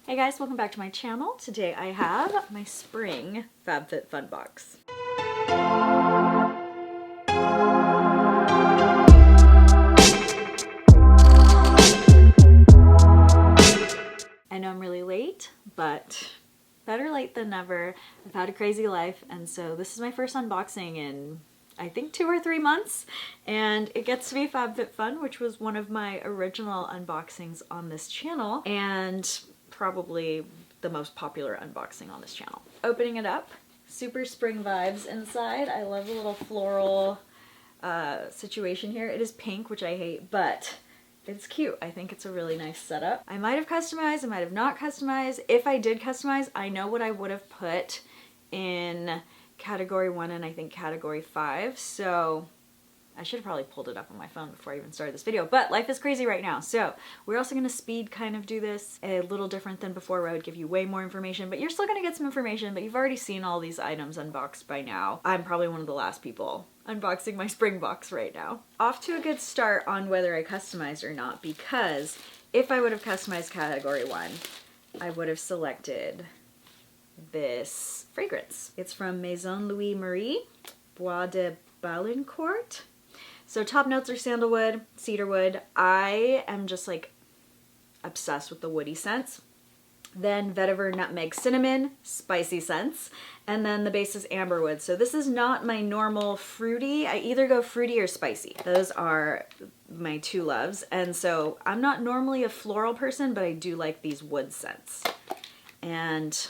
Hey guys, welcome back to my channel. Today I have my spring FabFitFun box. I know I'm really late, but better late than never. I've had a crazy life, and so this is my first unboxing in I think 2 or 3 months, and it gets to be FabFitFun, which was one of my original unboxings on this channel, and probably the most popular unboxing on this channel. Opening it up, super spring vibes inside. I love the little floral situation here. It is pink, which I hate, but it's cute. I think it's a really nice setup. I might have customized, I might have not customized. If I did customize, I know what I would have put in category 1 and I think category 5, so I should have probably pulled it up on my phone before I even started this video, but life is crazy right now. So we're also going to speed kind of do this a little different than before, where I would give you way more information, but you're still going to get some information, but you've already seen all these items unboxed by now. I'm probably one of the last people unboxing my spring box right now. Off to a good start on whether I customized or not, because if I would have customized category 1, I would have selected this fragrance. It's from Maison Louis Marie, Bois de Balincourt. So top notes are sandalwood, cedarwood. I am just like obsessed with the woody scents. Then vetiver, nutmeg, cinnamon, spicy scents. And then the base is amberwood. So this is not my normal fruity. I either go fruity or spicy. Those are my two loves. And so I'm not normally a floral person, but I do like these wood scents. And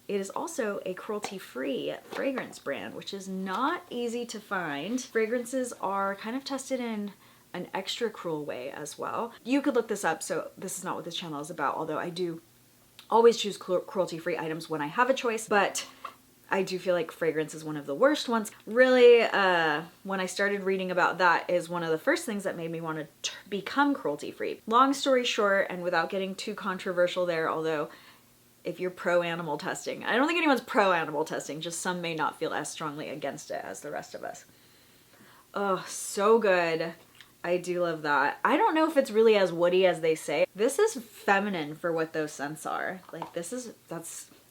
it is also a cruelty-free fragrance brand, which is not easy to find. Fragrances are kind of tested in an extra cruel way as well. You could look this up, so this is not what this channel is about, although I do always choose cruelty-free items when I have a choice, but I do feel like fragrance is one of the worst ones. Really, when I started reading about that is one of the first things that made me want to become cruelty-free. Long story short, and without getting too controversial there, although if you're pro-animal testing. I don't think anyone's pro-animal testing, just some may not feel as strongly against it as the rest of us. Oh, so good. I do love that. I don't know if it's really as woody as they say. This is feminine for what those scents are. Like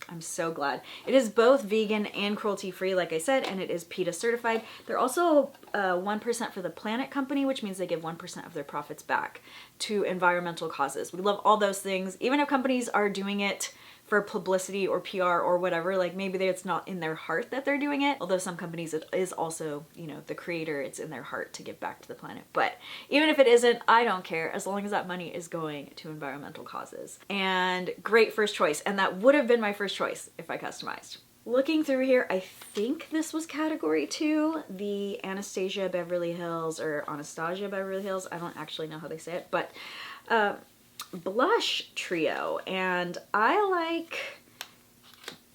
I'm so glad. It is both vegan and cruelty-free, like I said, and it is PETA certified. They're also 1% for the Planet Company, which means they give 1% of their profits back to environmental causes. We love all those things. Even if companies are doing it for publicity or PR or whatever, like maybe it's not in their heart that they're doing it, although some companies it is also, you know, the creator, it's in their heart to give back to the planet. But even if it isn't, I don't care, as long as that money is going to environmental causes. And great first choice, and that would have been my first choice if I customized. Looking through here, I think this was category 2, the Anastasia Beverly Hills, or Anastasia Beverly Hills, I don't actually know how they say it, but blush trio. And I like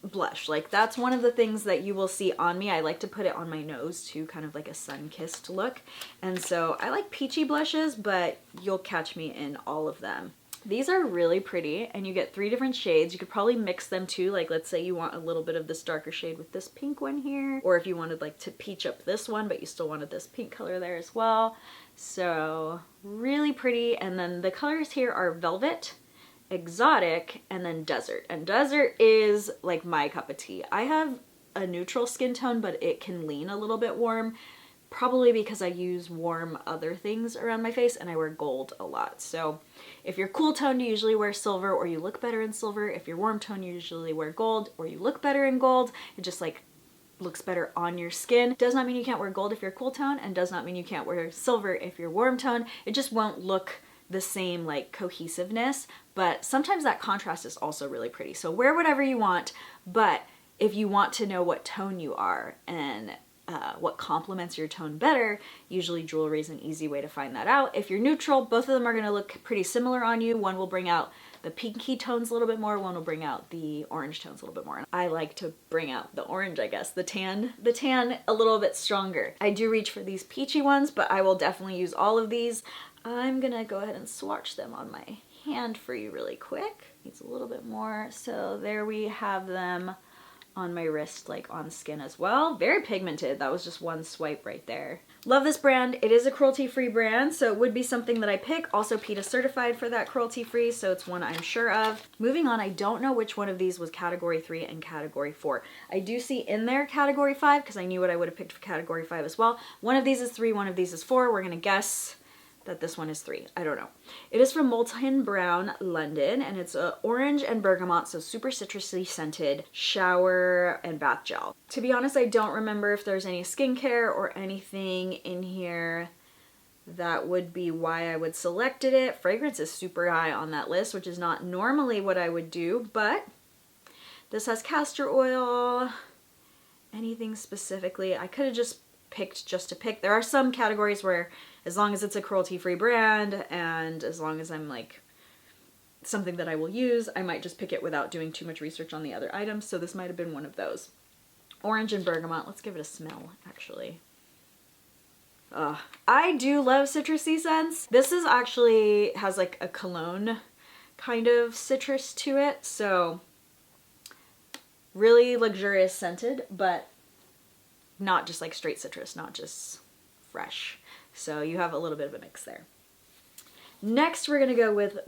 blush, like that's one of the things that you will see on me. I like to put it on my nose too, kind of like a sun-kissed look, and so I like peachy blushes, but you'll catch me in all of them. These are really pretty, and you get 3 different shades. You could probably mix them too, like let's say you want a little bit of this darker shade with this pink one here, or if you wanted like to peach up this one but you still wanted this pink color there as well. So really pretty. And then the colors here are velvet, exotic, and then desert. And desert is like my cup of tea. I have a neutral skin tone, but it can lean a little bit warm, probably because I use warm other things around my face and I wear gold a lot. So if you're cool toned, you usually wear silver, or you look better in silver. If you're warm toned, you usually wear gold, or you look better in gold. It just like looks better on your skin. Does not mean you can't wear gold if you're cool tone, and does not mean you can't wear silver if you're warm tone. It just won't look the same like cohesiveness, but sometimes that contrast is also really pretty. So wear whatever you want, but if you want to know what tone you are and what complements your tone better, usually jewelry is an easy way to find that out. If you're neutral, both of them are going to look pretty similar on you. One will bring out the pinky tones a little bit more, one will bring out the orange tones a little bit more. I like to bring out the orange, I guess, the tan a little bit stronger. I do reach for these peachy ones, but I will definitely use all of these. I'm gonna go ahead and swatch them on my hand for you really quick. Needs a little bit more. So there we have them on my wrist, like on skin as well. Very pigmented. That was just one swipe right there. Love this brand. It is a cruelty-free brand, so it would be something that I pick. Also PETA certified for that cruelty-free, so it's one I'm sure of. Moving on, I don't know which one of these was category 3 and category 4. I do see in there category 5 because I knew what I would have picked for category 5 as well. One of these is 3, one of these is 4. We're gonna guess that this one is 3. I don't know. It is from Molten Brown London, and it's a orange and bergamot, so super citrusy scented shower and bath gel. To be honest, I don't remember if there's any skincare or anything in here that would be why I would selected it. Fragrance is super high on that list, which is not normally what I would do, but this has castor oil. Anything specifically? I could have just picked just to pick. There are some categories where as long as it's a cruelty-free brand and as long as I'm like something that I will use, I might just pick it without doing too much research on the other items. So this might have been one of those. Orange and bergamot. Let's give it a smell, actually. I do love citrusy scents. This is actually has like a cologne kind of citrus to it. So really luxurious scented, but not just like straight citrus, not just fresh. So you have a little bit of a mix there. Next, we're gonna go with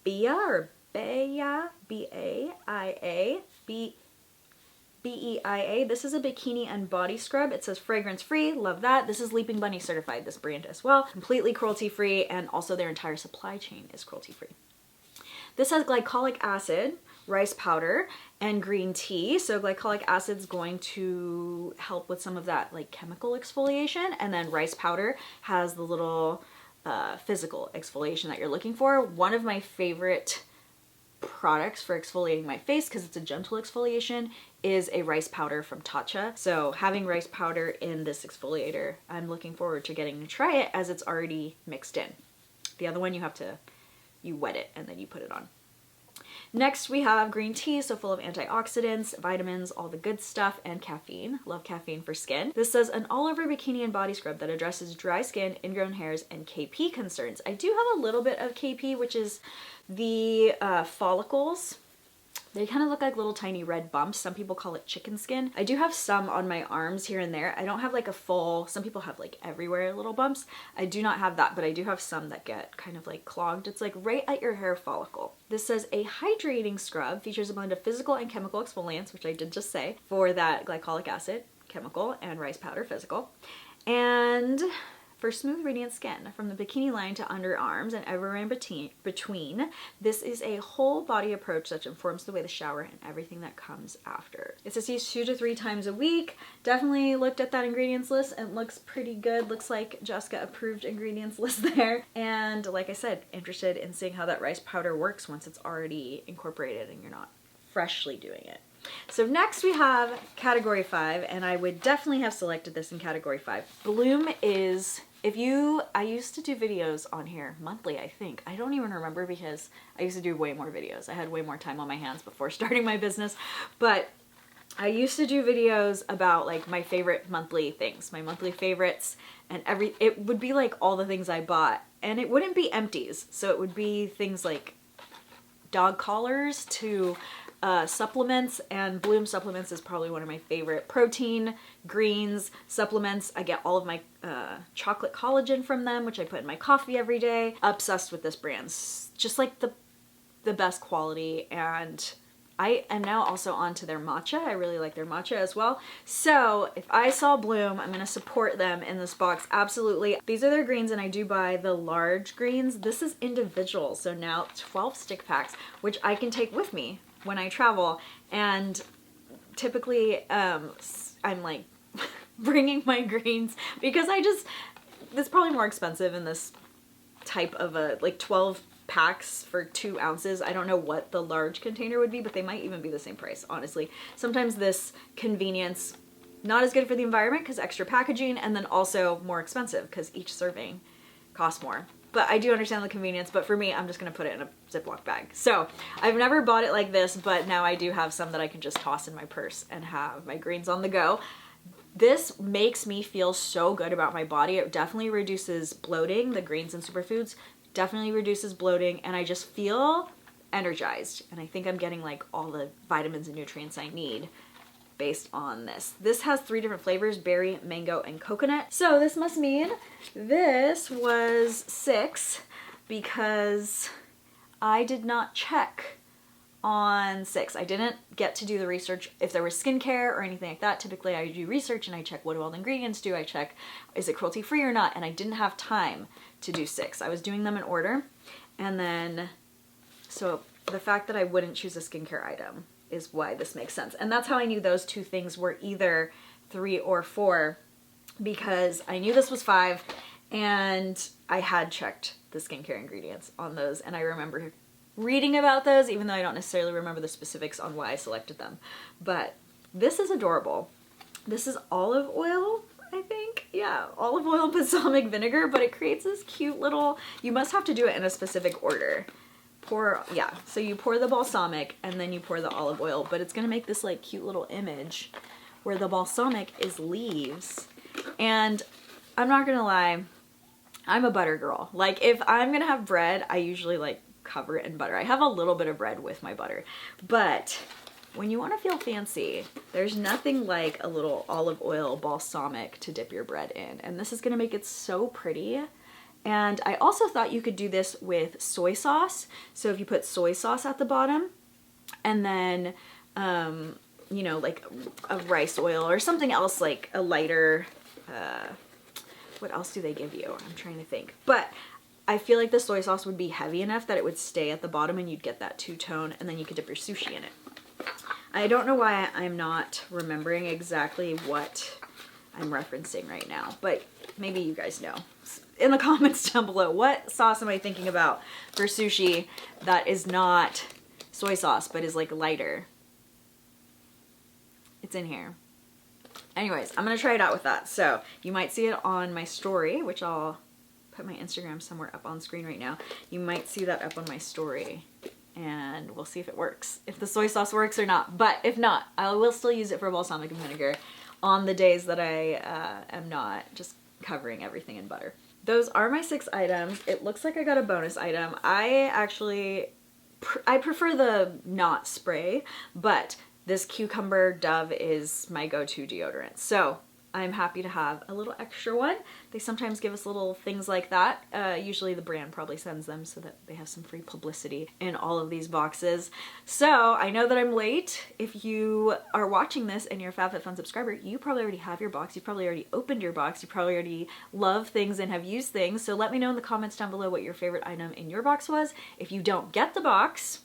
Bia or Beia, B-A-I-A, B-E-I-A. This is a bikini and body scrub. It says fragrance free, love that. This is Leaping Bunny certified, this brand as well. Completely cruelty free, and also their entire supply chain is cruelty free. This has glycolic acid, rice powder, and green tea. So glycolic acid is going to help with some of that like chemical exfoliation, and then rice powder has the little physical exfoliation that you're looking for. One of my favorite products for exfoliating my face, because it's a gentle exfoliation, is a rice powder from Tatcha. So having rice powder in this exfoliator, I'm looking forward to getting to try it as it's already mixed in. The other one you wet it and then you put it on. Next we have green tea, so full of antioxidants, vitamins, all the good stuff, and caffeine. Love caffeine for skin. This says an all-over bikini and body scrub that addresses dry skin, ingrown hairs, and KP concerns. I do have a little bit of KP, which is the follicles. They kind of look like little tiny red bumps. Some people call it chicken skin. I do have some on my arms here and there. I don't have like a full, some people have like everywhere little bumps. I do not have that, but I do have some that get kind of like clogged. It's like right at your hair follicle. This says a hydrating scrub, features a blend of physical and chemical exfoliants, which I did just say, for that glycolic acid, chemical, and rice powder, physical. And for smooth, radiant skin, from the bikini line to underarms and everywhere in between, this is a whole body approach that informs the way to shower and everything that comes after. It says use 2 to 3 times a week. Definitely looked at that ingredients list and looks pretty good. Looks like Jessica approved ingredients list there. And like I said, interested in seeing how that rice powder works once it's already incorporated and you're not freshly doing it. So next we have category 5, and I would definitely have selected this in category 5. Bloom is, I used to do videos on here monthly, I think. I don't even remember because I used to do way more videos. I had way more time on my hands before starting my business, but I used to do videos about like my favorite monthly things, my monthly favorites, and it would be like all the things I bought, and it wouldn't be empties. So it would be things like dog collars to supplements, and Bloom supplements is probably one of my favorite. Protein, greens, supplements. I get all of my chocolate collagen from them, which I put in my coffee every day. Obsessed with this brand. Just like the best quality, and I am now also onto their matcha. I really like their matcha as well. So if I saw Bloom, I'm gonna support them in this box, absolutely. These are their greens, and I do buy the large greens. This is individual, so now 12 stick packs, which I can take with me when I travel, and typically I'm like bringing my greens because it's probably more expensive in this type of like 12 packs for 2 ounces. I don't know what the large container would be, but they might even be the same price, honestly. Sometimes this convenience, not as good for the environment because extra packaging, and then also more expensive because each serving costs more. But I do understand the convenience, but for me, I'm just gonna put it in a Ziploc bag. So I've never bought it like this, but now I do have some that I can just toss in my purse and have my greens on the go. This makes me feel so good about my body. It definitely reduces bloating. The greens and superfoods definitely reduces bloating, and I just feel energized. And I think I'm getting like all the vitamins and nutrients I need based on this. This has 3 different flavors, berry, mango, and coconut. So this must mean this was 6 because I did not check on 6. I didn't get to do the research if there was skincare or anything like that. Typically I do research and I check what do all the ingredients do, I check is it cruelty free or not, and I didn't have time to do 6. I was doing them in order, and then so the fact that I wouldn't choose a skincare item is why this makes sense. And that's how I knew those 2 things were either 3 or 4, because I knew this was 5 and I had checked the skincare ingredients on those, and I remember reading about those, even though I don't necessarily remember the specifics on why I selected them. But this is adorable. This is olive oil, I think. Yeah, olive oil and balsamic vinegar, but it creates this cute little, you must have to do it in a specific order. So you pour the balsamic and then you pour the olive oil, but it's gonna make this like cute little image where the balsamic is leaves. And I'm not gonna lie, I'm a butter girl. Like if I'm gonna have bread, I usually like cover it in butter. I have a little bit of bread with my butter, but when you want to feel fancy, there's nothing like a little olive oil balsamic to dip your bread in, and this is gonna make it so pretty. And I also thought you could do this with soy sauce. So if you put soy sauce at the bottom and then you know, like a rice oil or something else, like a lighter what else do they give you? I'm trying to think. But I feel like the soy sauce would be heavy enough that it would stay at the bottom and you'd get that two-tone, and then you could dip your sushi in it. I don't know why I'm not remembering exactly what I'm referencing right now, but maybe you guys know. In the comments down below, what sauce am I thinking about for sushi that is not soy sauce but is like lighter? It's in here. Anyways, I'm gonna try it out with that. So you might see it on my story, which I'll put my Instagram somewhere up on screen right now. You might see that up on my story, and we'll see if it works, if the soy sauce works or not. But if not, I will still use it for balsamic vinegar on the days that I am not just covering everything in butter. Those are my 6 items. It looks like I got a bonus item. I prefer the not spray, but this cucumber Dove is my go-to deodorant. So I'm happy to have a little extra one. They sometimes give us little things like that. Usually the brand probably sends them so that they have some free publicity in all of these boxes. So I know that I'm late. If you are watching this and you're a FabFitFun subscriber, you probably already have your box. You probably already opened your box. You probably already love things and have used things. So let me know in the comments down below what your favorite item in your box was. If you don't get the box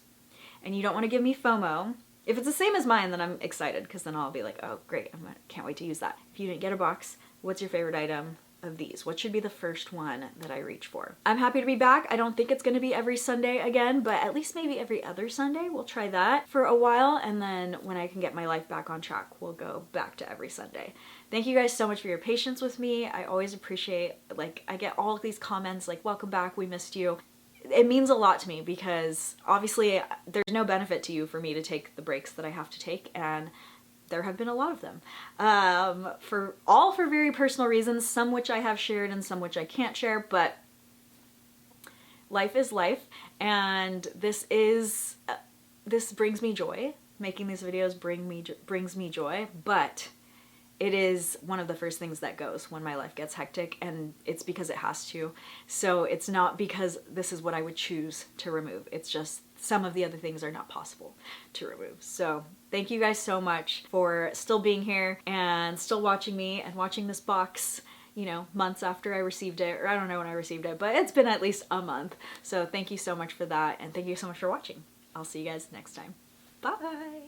and you don't want to give me FOMO, if it's the same as mine, then I'm excited, because then I'll be like, oh great, can't wait to use that. If you didn't get a box, what's your favorite item of these? What should be the first one that I reach for? I'm happy to be back. I don't think it's going to be every Sunday again, but at least maybe every other Sunday. We'll try that for a while, and then when I can get my life back on track, we'll go back to every Sunday. Thank you guys so much for your patience with me. I always appreciate, like, I get all of these comments like, welcome back, we missed you. It means a lot to me, because obviously there's no benefit to you for me to take the breaks that I have to take, and there have been a lot of them. For very personal reasons, some which I have shared and some which I can't share, but life is life, and this brings me joy. Making these videos brings me joy, but it is one of the first things that goes when my life gets hectic, and it's because it has to. So it's not because this is what I would choose to remove. It's just some of the other things are not possible to remove. So thank you guys so much for still being here and still watching me and watching this box, you know, months after I received it, or I don't know when I received it, but it's been at least a month. So thank you so much for that, and thank you so much for watching. I'll see you guys next time. Bye!